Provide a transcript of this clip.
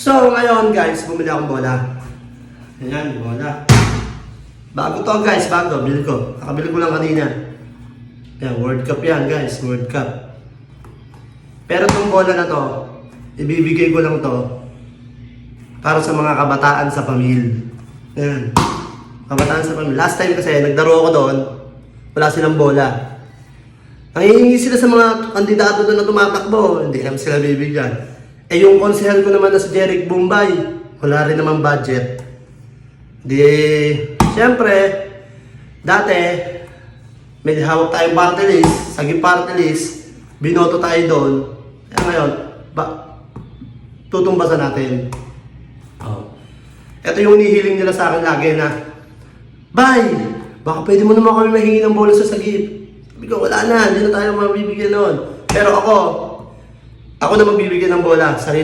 So, ngayon guys, bumili akong bola. Ayan, bola. Bago to guys, bago. Bili ko. Nakabili ko lang kanina. Ayan, World Cup yan guys, World Cup. Pero itong bola na to, ibibigay ko lang to para sa mga kabataan sa pamilya. Ayan. Kabataan sa pamilya. Last time kasi, nagdaro ako doon, wala silang bola. Nangihingi sila sa mga kandidato doon na tumatakbo, hindi naman sila bibigyan. Eh yung konsehal ko naman na si Jeric Bombay, wala rin naman budget. Di, siyempre, dati, may hawak tayong party list, saging party list, binoto tayo doon. Kaya ngayon, tutumbasan natin. Oh. Ito yung nihiling nila sa akin lagi na, Bay, baka pwede mo naman kami mahingi ng bola sa sagip. Sabi ko, wala na, hindi na tayo mabibigyan noon. Pero ako na magbibigyan ng bola. Sarili